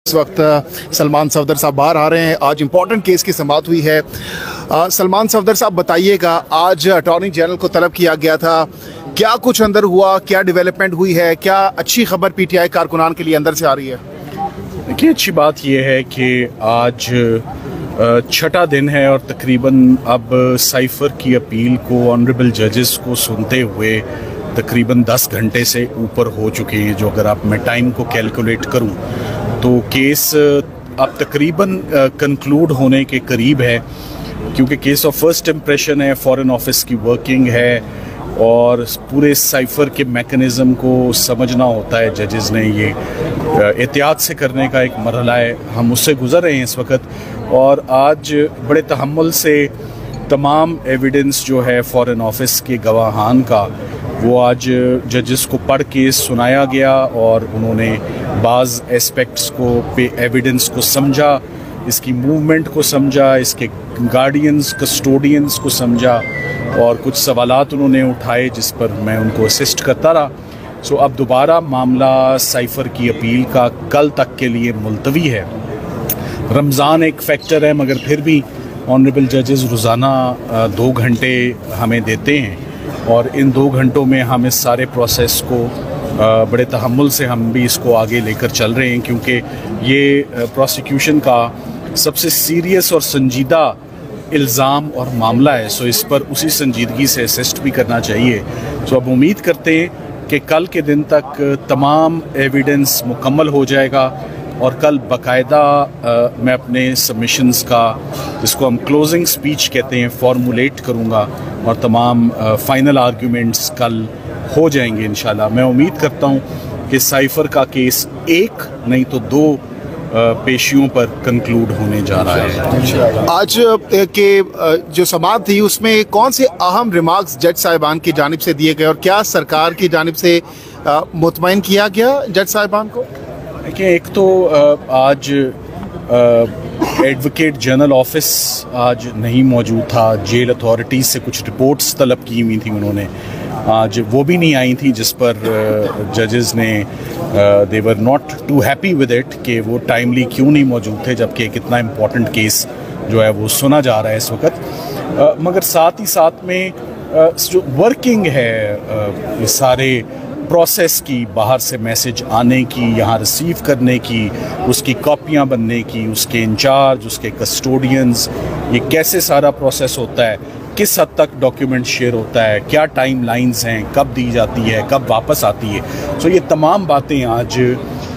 इस वक्त सलमान सफदर साहब बाहर आ रहे हैं। आज इम्पोर्टेंट केस की समाअत हुई है। सलमान सफदर साहब बताइएगा, आज अटॉर्नी जनरल को तलब किया गया था, क्या कुछ अंदर हुआ, क्या डेवलपमेंट हुई है, क्या अच्छी खबर पीटीआई कारकुनान के लिए अंदर से आ रही है? देखिए, अच्छी बात यह है कि आज छठा दिन है और तकरीबन अब साइफर की अपील को ऑनरेबल जजेस को सुनते हुए तकरीबन 10 घंटे से ऊपर हो चुके हैं। जो अगर आप मैं टाइम को कैलकुलेट करूं तो केस अब तकरीबन कंक्लूड होने के करीब है, क्योंकि केस ऑफ फर्स्ट इम्प्रेशन है, फॉरेन ऑफिस की वर्किंग है और पूरे साइफर के मैकेनिज़्म को समझना होता है। जजेस ने ये एहतियात से करने का एक मरहला है, हम उससे गुजर रहे हैं इस वक्त। और आज बड़े तहम्मुल से तमाम एविडेंस जो है फॉरेन ऑफिस के गवाहान का, वो आज जजेस को पढ़ के सुनाया गया और उन्होंने बाज़ एस्पेक्ट्स को पे एविडेंस को समझा, इसकी मूवमेंट को समझा, इसके गार्डियंस कस्टोडियंस को समझा और कुछ सवालात उन्होंने उठाए जिस पर मैं उनको असिस्ट करता रहा। सो अब दोबारा मामला साइफर की अपील का कल तक के लिए मुलतवी है। रमज़ान एक फैक्टर है, मगर फिर भी ऑनरेबल जजेस रोज़ाना 2 घंटे हमें देते हैं और इन 2 घंटों में हम इस सारे प्रोसेस को बड़े तहम्मुल से हम भी इसको आगे लेकर चल रहे हैं, क्योंकि ये प्रोसिक्यूशन का सबसे सीरियस और संजीदा इल्ज़ाम और मामला है। सो इस पर उसी संजीदगी से असिस्ट भी करना चाहिए। सो अब उम्मीद करते हैं कि कल के दिन तक तमाम एविडेंस मुकम्मल हो जाएगा और कल बाकायदा मैं अपने सबमिशंस का, जिसको हम क्लोजिंग स्पीच कहते हैं, फॉर्मुलेट करूँगा और तमाम फाइनल आर्ग्यूमेंट्स कल हो जाएंगे इंशाल्लाह। मैं उम्मीद करता हूँ कि साइफर का केस 1 नहीं तो 2 पेशियों पर कंक्लूड होने जा रहा है। आज के जो समाअत थी उसमें कौन से अहम रिमार्क्स जज साहिबान की जानिब से दिए गए और क्या सरकार की जानिब से मुतमईन किया गया जज साहिबान को? देखिए, एक तो आज एडवोकेट जनरल ऑफिस आज नहीं मौजूद था। जेल अथॉरिटीज़ से कुछ रिपोर्ट्स तलब की हुई थी उन्होंने, आज वो भी नहीं आई थी, जिस पर जजेस ने they were not too happy with it कि वो टाइमली क्यों नहीं मौजूद थे, जबकि कितना इम्पोर्टेंट केस जो है वो सुना जा रहा है इस वक्त। मगर साथ ही साथ में जो वर्किंग है ये सारे प्रोसेस की, बाहर से मैसेज आने की, यहाँ रिसीव करने की, उसकी कॉपियाँ बनने की, उसके इंचार्ज, उसके कस्टोडियंस, ये कैसे सारा प्रोसेस होता है, किस हद तक डॉक्यूमेंट शेयर होता है, क्या टाइम लाइन्स हैं, कब दी जाती है, कब वापस आती है। सो ये तमाम बातें आज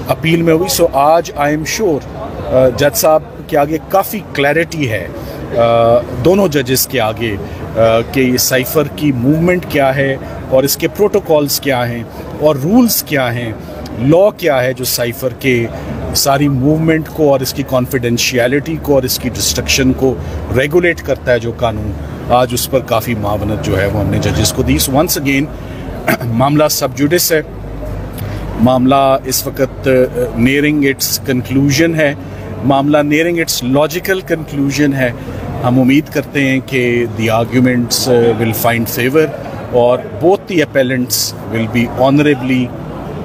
अपील में हुई। सो आज आई एम श्योर जज साहब के आगे काफ़ी क्लैरिटी है, दोनों जजेस के आगे, कि ये साइफर की मूवमेंट क्या है और इसके प्रोटोकॉल्स क्या हैं और रूल्स क्या हैं, लॉ क्या है जो साइफर के सारी मूवमेंट को और इसकी कॉन्फिडेंशियलिटी को और इसकी डिस्ट्रक्शन को रेगुलेट करता है जो कानून। आज उस पर काफ़ी मावनत जो है वो हमने जजेस को दी। सो वंस अगेन मामला सब जुडिस है, मामला इस वक्त नियरिंग इट्स कंक्लूजन है, मामला नियरिंग इट्स लॉजिकल कंक्लूजन है। हम उम्मीद करते हैं कि the arguments will find favour और both the appellants will be honourably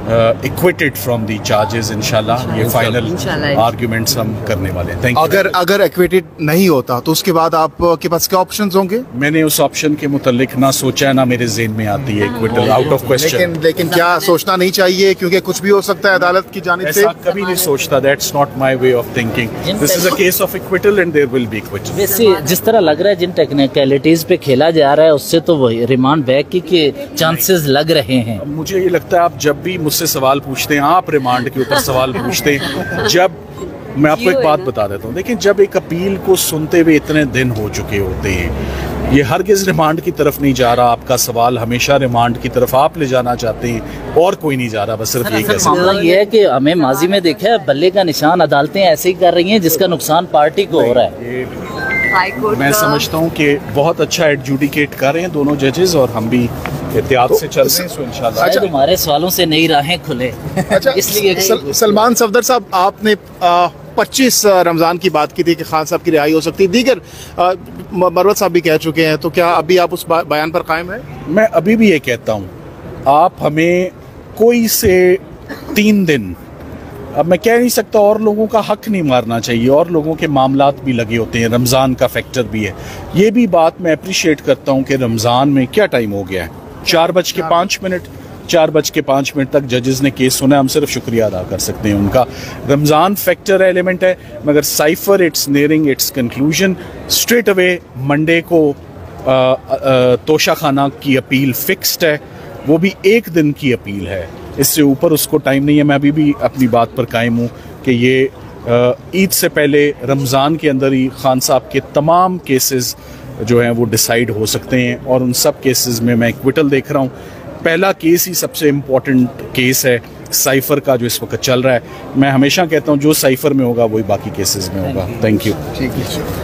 acquitted from the charges इंशाल्लाह। ये फाइनल आर्ग्यूमेंट्स हम करने वाले हैं। Thank you. अगर एक्विटेड नहीं होता तो उसके बाद आपके पास क्या ऑप्शंस होंगे? मैंने उस ऑप्शन के मुतालिक ना सोचा है, ना मेरे ज़हन में आती है एक्विटल, आउट ऑफ क्वेश्चन। लेकिन क्या सोचना नहीं चाहिए, क्योंकि कुछ भी हो सकता है अदालत की जानिब से? ऐसा कभी नहीं सोचता, that's not my way of thinking. This is a case of acquittal and there will be acquittal. वैसे जिस तरह लग रहा है, जिन टेक्निकलिटीज पे खेला जा रहा है, उससे तो वही रिमांड बैक के चांसेस लग रहे हैं। मुझे ये लगता है आप जब भी मुझसे सवाल पूछते हैं, आप रिमांड के ऊपर सवाल पूछते हैं, जब मैं आपको एक बात बता देता हूँ, देखिए, जब एक अपील को सुनते हुए इतने दिन हो चुके होते हैं, ये हरगिज़ रिमांड की तरफ नहीं जा रहा। आपका सवाल हमेशा रिमांड की तरफ आप ले जाना चाहते हैं और कोई नहीं जा रहा, बस सिर्फ एक ऐसा। ये है कि हमें माजी में देखा है, बल्ले का निशान अदालतें ऐसे ही कर रही हैं जिसका नुकसान पार्टी को हो रहा है। मैं समझता हूँ कि बहुत अच्छा एडजुडिकेट कर रहे हैं दोनों जजेस और हम भी एहतियात से चल रहे हैं। इंशाल्लाह अच्छा, हमारे सवालों से नई राहें खुले। अच्छा, इसलिए सलमान सफदर साहब, आपने 25 रमज़ान की बात की थी कि खान साहब की रिहाई हो सकती है, दीगर मरवत साहब भी कह चुके हैं, तो क्या अभी आप उस बयान पर कायम हैं? मैं अभी भी ये कहता हूँ, आप हमें कोई से 3 दिन अब मैं कह नहीं सकता और लोगों का हक नहीं मारना चाहिए, और लोगों के मामलात भी लगे होते हैं, रमज़ान का फैक्टर भी है। ये भी बात मैं अप्रिशिएट करता हूँ कि रमज़ान में क्या टाइम हो गया है, 4:05 तक जजेस ने केस सुना। हम सिर्फ शुक्रिया अदा कर सकते हैं उनका। रमज़ान फैक्टर एलिमेंट है, मगर cipher it's nearing it's conclusion. Straight away Monday को तोशा खाना की अपील फिक्स्ड है, वो भी 1 दिन की अपील है, इससे ऊपर उसको टाइम नहीं है। मैं अभी भी अपनी बात पर कायम हूँ कि ये ईद से पहले रमज़ान के अंदर ही खान साहब के तमाम केसेस जो हैं वो डिसाइड हो सकते हैं, और उन सब केसेस में मैं एक्विटल देख रहा हूँ। पहला केस ही सबसे इम्पॉर्टेंट केस है साइफर का जो इस वक्त चल रहा है। मैं हमेशा कहता हूँ जो साइफर में होगा वही बाकी केसेस में होगा। Thank you. ठीक है।